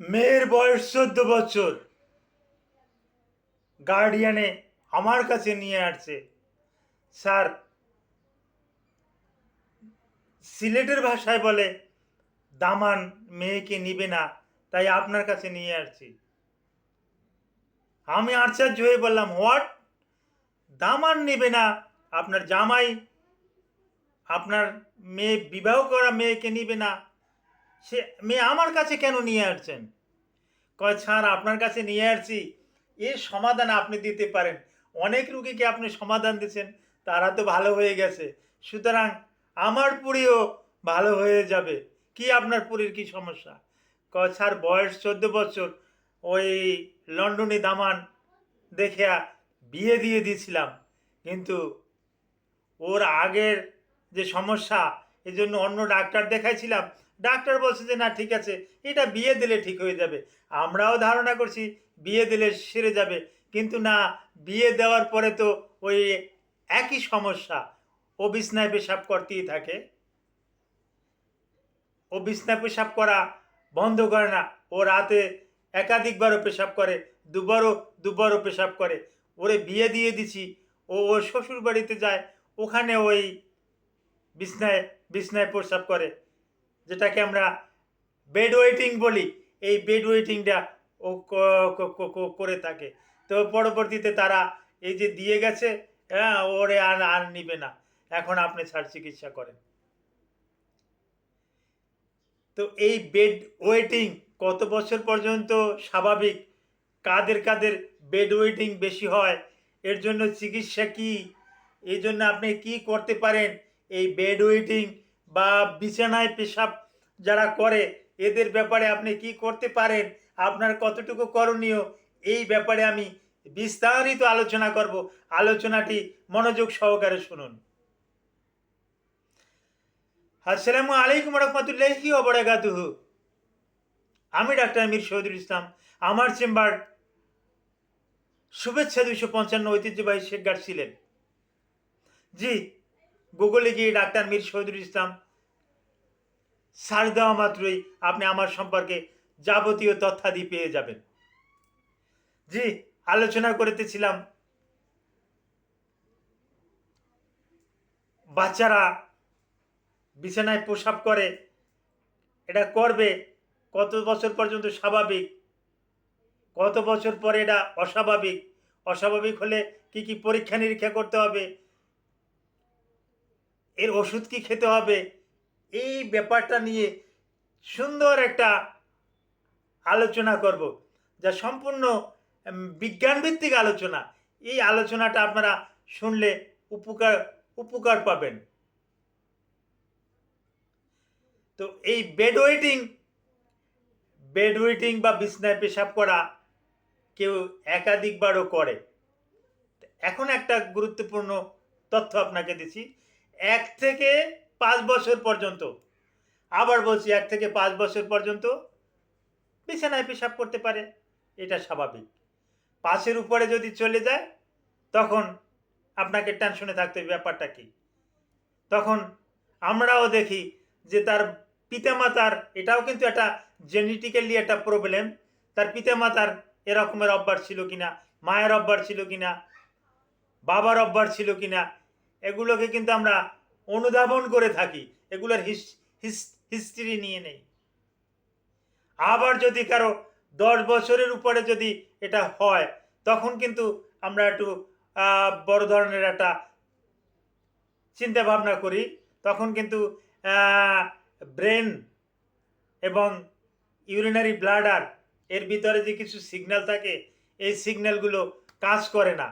মেয়ের বয়স 14 বছর, গার্ডিয়ানে আমার কাছে নিয়ে আসছে। স্যার, সিলেটের ভাষায় বলে দামান মেয়েকে নিবে না, তাই আপনার কাছে নিয়ে আসছি। আমি আশ্চর্য হয়ে বললাম, হোয়াট? দামান নিবে না? আপনার জামাই আপনার মেয়ে, বিবাহ করা মেয়েকে নিবে না? সে মেয়ে আমার কাছে কেন নিয়ে আসছেন? কয়, স্যার আপনার কাছে নিয়ে আসছি, এর সমাধান আপনি দিতে পারেন। অনেক রুগীকে আপনি সমাধান দিচ্ছেন, তারা তো ভালো হয়ে গেছে, সুতরাং আমার পুরীও ভালো হয়ে যাবে। কি আপনার পুরীর কি সমস্যা? কয়, স্যার বয়স 14 বছর, ওই লন্ডনে দামান দেখিয়া বিয়ে দিয়ে দিয়েছিলাম, কিন্তু ওর আগের যে সমস্যা, এই জন্য অন্য ডাক্তার দেখাইছিলাম। ডাক্তার বলছে যে না, ঠিক আছে, এটা বিয়ে দিলে ঠিক হয়ে যাবে। আমরাও ধারণা করছি বিয়ে দিলে সেরে যাবে, কিন্তু না, বিয়ে দেওয়ার পরে তো ওই একই সমস্যা। ও বিছনায় পেশাব করতেই থাকে, ও বিছনায় পেশাব করা বন্ধ করে না। ও রাতে একাধিকবারও পেশাব করে, দুবারও দুবারও পেশাব করে। ওরে বিয়ে দিয়ে দিছি, ও ওর শ্বশুর বাড়িতে যায়, ওখানে ওই বিছনায় বিছনায় প্রস্রাব করে, যেটাকে আমরা বেড ওয়েটিং বলি। এই বেড ওয়েটিংটা ও করে থাকে। তো পরবর্তীতে তারা এই যে দিয়ে গেছে, হ্যাঁ, ওরে আর আর নিবে না। এখন আপনি স্যার চিকিৎসা করেন। তো এই বেড ওয়েটিং কত বছর পর্যন্ত স্বাভাবিক? কাদের কাদের বেড ওয়েটিং বেশি হয়? এর জন্য চিকিৎসা কি? এই জন্য আপনি কি করতে পারেন? এই বেড ওয়েটিং বা বিছানায় পেশাব যারা করে, এদের ব্যাপারে আপনি কি করতে পারেন? আপনার কতটুকু করণীয়? এই ব্যাপারে আমি বিস্তারিত আলোচনা করব। আলোচনাটি মনোযোগ সহকারে শুনুন। আসসালামু আলাইকুম রহমতুল্লাহি ওয়া বারাকাতুহু। আমি ডাক্তার মীর শহীদুল ইসলাম। আমার চেম্বার শুভেচ্ছা 255 ঐতিহ্যবাহী শেখগার ছিলেন। জি, গুগলে গিয়ে ডাক্তার মীর শহীদুল ইসলাম সার্চ দেওয়া মাত্রই আপনি আমার সম্পর্কে যাবতীয় তথ্যাদি পেয়ে যাবেন। জি, আলোচনা করতেছিলাম বাচ্চারা বিছানায় প্রসাব করে, এটা করবে কত বছর পর্যন্ত স্বাভাবিক, কত বছর পরে এটা অস্বাভাবিক, অস্বাভাবিক হলে কি কি পরীক্ষা নিরীক্ষা করতে হবে, এর ওষুধ কি খেতে হবে, এই ব্যাপারটা নিয়ে সুন্দর একটা আলোচনা করব, যা সম্পূর্ণ বিজ্ঞানভিত্তিক আলোচনা। এই আলোচনাটা আপনারা শুনলে উপকার উপকার পাবেন। তো এই বেড ওয়েটিং বা বিছনায় পেশাব করা কেউ একাধিকবারও করে। এখন একটা গুরুত্বপূর্ণ তথ্য আপনাকে দিচ্ছি। 1 থেকে 5 বছর পর্যন্ত, আবার বলছি 1 থেকে 5 বছর পর্যন্ত বিছানায় পেশাব করতে পারে, এটা স্বাভাবিক। 5-এর উপরে যদি চলে যায়, তখন আপনাকে টেনশনে থাকতে হবে, ব্যাপারটা কি। তখন আমরাও দেখি যে তার পিতামাতার, এটাও কিন্তু একটা জেনেটিক্যালি একটা প্রবলেম, তার পিতামাতার এরকমের অভ্যাস ছিল কিনা, মায়ের অভ্যাস ছিল কিনা, বাবার অভ্যাস ছিল কিনা, এগুলোকে কিন্তু আমরা অনুধাবন করে থাকি, এগুলোর হিস্ট্রি নিয়ে নেই। আবার যদি কারো 10 বছরের উপরে যদি এটা হয়, তখন কিন্তু আমরা একটু বড় ধরনের একটা চিন্তা ভাবনা করি। তখন কিন্তু ব্রেন এবং ইউরিনারি ব্লাডার, এর ভিতরে যে কিছু সিগন্যাল থাকে, এই সিগন্যালগুলো কাজ করে না।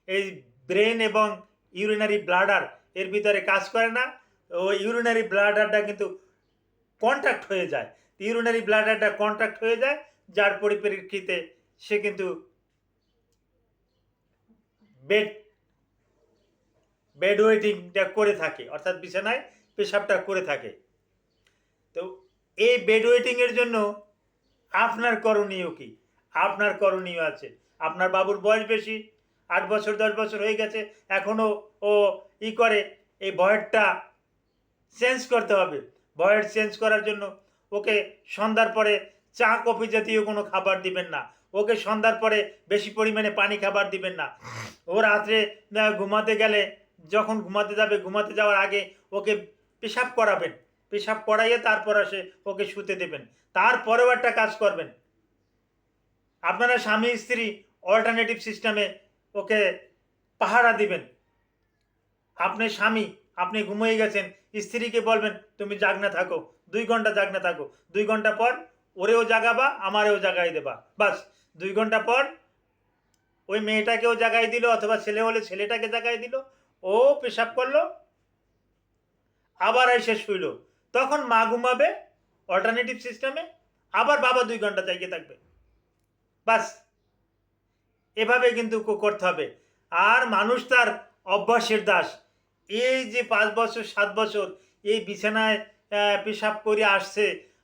এই ব্রেন এবং ইউরিনারি ব্লাডার এর ভিতরে কাজ করে না। ওই ইউরিনারি ব্লাডারটা কিন্তু কন্ট্যাক্ট হয়ে যায়। ইউরিনারি ব্লাডারটা কন্ট্যাক্ট হয়ে যায়, যার পরিপ্রেক্ষিতে সে কিন্তু বেড বেড ওয়েটিংটা করে থাকে, অর্থাৎ বিছানায় পেশাবটা করে থাকে। তো এই বেড ওয়েটিংয়ের জন্য আপনার করণীয় কি? আপনার করণীয় আছে। আপনার বাবুর বয়স বেশি, 8 বছর 10 বছর হয়ে গেছে, এখনও ও করে, এই ভয়েরটা চেঞ্জ করতে হবে। ভয়ের চেঞ্জ করার জন্য ওকে সন্ধ্যার পরে চা কফি জাতীয় কোনো খাবার দিবেন না। ওকে সন্ধ্যার পরে বেশি পরিমাণে পানি খাবার দিবেন না। ও রাত্রে ঘুমাতে গেলে, যখন ঘুমাতে যাবে, ঘুমাতে যাওয়ার আগে ওকে পেশাব করাবেন। পেশাব করাইয়ে তারপর আসে ওকে শুতে দেবেন। তারপরেও একটা কাজ করবেন, আপনারা স্বামী স্ত্রী অল্টারনেটিভ সিস্টেমে ওকে পাহারা দিবেন। আপনি স্বামী, আপনি ঘুমিয়ে গেছেন, স্ত্রীকে বলবেন তুমি জাগনা থাকো, 2 ঘন্টা জাগনা থাকো। 2 ঘন্টা পর ওরেও জাগাবা, আমারেও জাগাই দেবা। বাস 2 ঘন্টা পর ওই মেয়েটাকেও জাগাই দিল, অথবা ছেলে হলে ছেলেটাকে জাগাই দিল, ও পেশাব করলো, আবার এসে শুইল। তখন মা ঘুমাবে অল্টারনেটিভ সিস্টেমে, আবার বাবা 2 ঘন্টা জাগিয়ে থাকবে। বাস এভাবে কিন্তু করতে হবে। আর মানুষ তার অভ্যাসের দাস। এই যে 5 বছর 7 বছর এই বিছানায় পেশাব করে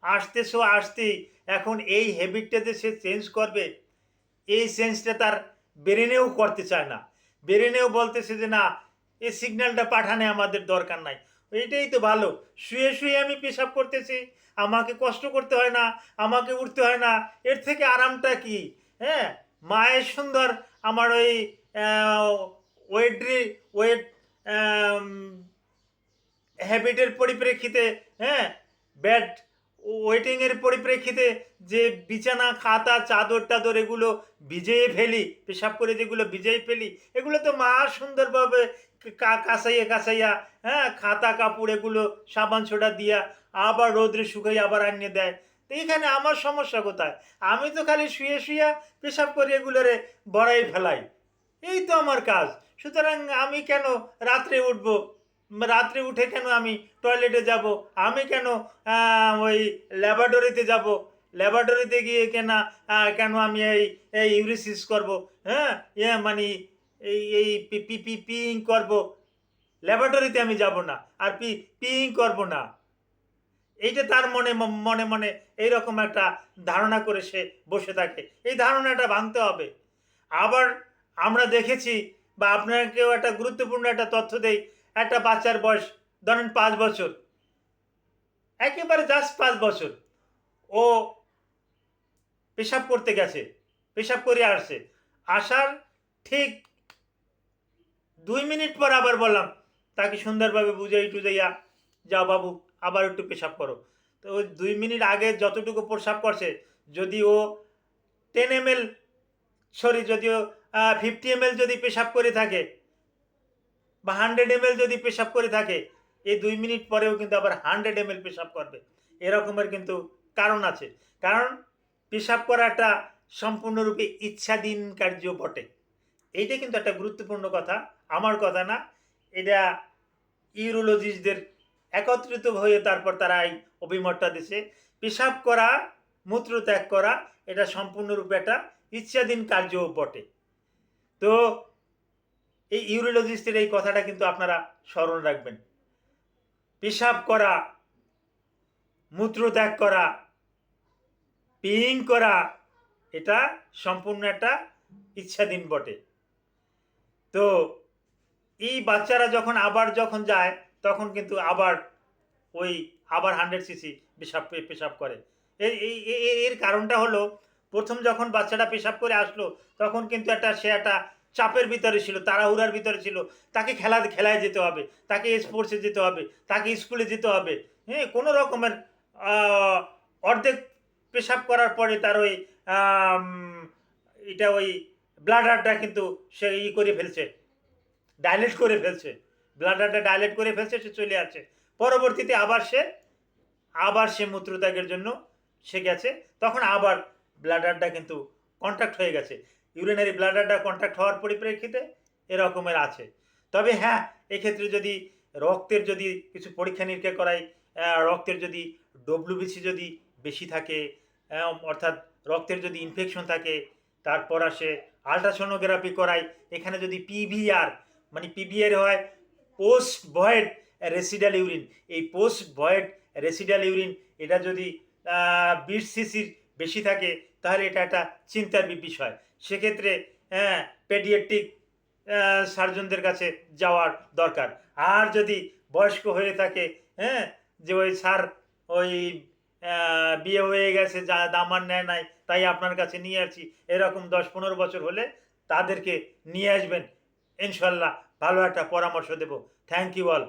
আসতেই এখন এই হ্যাবিটটা যে সে চেঞ্জ করবে, এই চেঞ্জটা তার ব্রেনেও করতে চায় না। ব্রেনেও বলতেছে যে না, এই সিগন্যালটা পাঠানে আমাদের দরকার নাই, এইটাই তো ভালো, শুয়ে শুয়ে আমি পেশাব করতেছি, আমাকে কষ্ট করতে হয় না, আমাকে উঠতে হয় না, এর থেকে আরামটা কি? হ্যাঁ, মায়ের সুন্দর আমার ওই ওয়েট ওয়েট হ্যাবিটের পরিপ্রেক্ষিতে, হ্যাঁ, ব্যাড ওয়েটিংয়ের পরিপ্রেক্ষিতে যে বিছানা খাতা চাদর টাদর এগুলো ভিজিয়ে ফেলি, পেশাব করে যেগুলো ভিজিয়ে ফেলি, এগুলো তো মা সুন্দরভাবে কাঁচাইয়া, হ্যাঁ, খাতা কাপড় এগুলো সাবান ছোটা দিয়া আবার রোদ্রে শুকাই আবার আনিয়ে দেয়। তো এখানে আমার সমস্যা কোথায়? আমি তো খালি শুয়ে শুয়ে পেশাব করে এগুলোরে বড়াই ফেলাই, এই তো আমার কাজ। সুতরাং আমি কেন রাত্রে উঠবো? রাত্রে উঠে কেন আমি টয়লেটে যাব? আমি কেন ওই ল্যাবরেটরিতে যাব? ল্যাবরেটরিতে গিয়ে কেন আমি এই ইউরিসিস করব? হ্যাঁ, মানে এই পিইং করব? ল্যাবরেটরিতে আমি যাব না, আর পিইং করব না। এইটা তার মনে মনে মনে এইরকম একটা ধারণা করে সে বসে থাকে। এই ধারণাটা ভাঙতে হবে। আবার আমরা দেখেছি, বা আপনাকেও একটা গুরুত্বপূর্ণ একটা তথ্য দেই, একটা বাচ্চার বয়স ধরেন 5 বছর, একেবারে জাস্ট 5 বছর, ও পেশাব করতে গেছে, পেশাব করে আসছে, আসার ঠিক 2 মিনিট পর আবার বললাম তাকে সুন্দরভাবে বুঝাই টুজাইয়া, যাও বাবু আবার একটু পেশাব করো। তো ওই 2 মিনিট আগে যতটুকু পেশাব করছে, যদি ও 10 ml, সরি, যদিও 50 ml যদি পেশাব করে থাকে, বা 100 ml যদি পেশাব করে থাকে, এই 2 মিনিট পরেও কিন্তু আবার 100 ml পেশাব করবে। এরকমের কিন্তু কারণ আছে। কারণ পেশাব করাটা সম্পূর্ণরূপে ইচ্ছাধীন কার্য বটে। এইটা কিন্তু একটা গুরুত্বপূর্ণ কথা, আমার কথা না। এটা ইউরোলজিস্টদের একত্রিত হয়ে তারপর তারা এই অভিমতটা দিছে, পেশাব করা, মূত্র ত্যাগ করা, এটা সম্পূর্ণরূপে একটা ইচ্ছাধীন কার্য বটে। তো এই ইউরোলজিস্টের এই কথাটা কিন্তু আপনারা স্মরণ রাখবেন। পেশাব করা, মূত্র ত্যাগ করা, পিইং করা, এটা সম্পূর্ণ একটা ইচ্ছাধীন বটে। তো এই বাচ্চারা যখন যায়, তখন কিন্তু আবার 100 cc পেশাব করে। এর কারণটা হলো, প্রথম যখন বাচ্চাটা পেশাব করে আসলো, তখন কিন্তু সে একটা চাপের ভিতরে ছিল, তাড়াহুড়ার ভিতরে ছিল। তাকে খেলায় যেতে হবে, তাকে স্পোর্টসে যেতে হবে, তাকে স্কুলে যেতে হবে। হ্যাঁ, কোনো রকমের অর্ধেক পেশাব করার পরে তার ওই ব্লাডারটা কিন্তু সে করে ফেলছে, ডাইলেট করে ফেলছে, ব্লাডারটা ডাইলেট করে ফেলছে, সে চলে আসছে। পরবর্তীতে আবার সে মূত্রত্যাগের জন্য সে গেছে, তখন আবার ব্লাডারটা কিন্তু কন্ট্যাক্ট হয়ে গেছে। ইউরিনারি ব্লাডারটা কন্ট্যাক্ট হওয়ার পরিপ্রেক্ষিতে এরকমের আছে। তবে হ্যাঁ, এক্ষেত্রে যদি রক্তের যদি কিছু পরীক্ষা নিরীক্ষা করাই, রক্তের যদি ডব্লিউবিসি যদি বেশি থাকে, অর্থাৎ রক্তের যদি ইনফেকশন থাকে, তারপর আসে আলট্রাসোনোগ্রাফি করাই, এখানে যদি পিভিআর, মানে পিভিআর হয় পোস্ট ভয়েড রেসিডাল ইউরিন, এই পোস্ট ভয়েড রেসিডাল ইউরিন এটা যদি 20 সিসির বেশি থাকে, তাহলে এটা একটা চিন্তার বিষয়। সেক্ষেত্রে পেডিয়াট্রিক সার্জনদের কাছে যাওয়ার দরকার। আর যদি বয়স্ক হয়ে থাকে, হ্যাঁ, যে ওই বিয়ে হয়ে গেছে, যা দামান নেয় নাই, তাই আপনার কাছে নিয়ে আসছি, এরকম 10-15 বছর হলে তাদেরকে নিয়ে আসবেন, ইনশাল্লাহ ভালো একটা পরামর্শ দেব। Thank you all.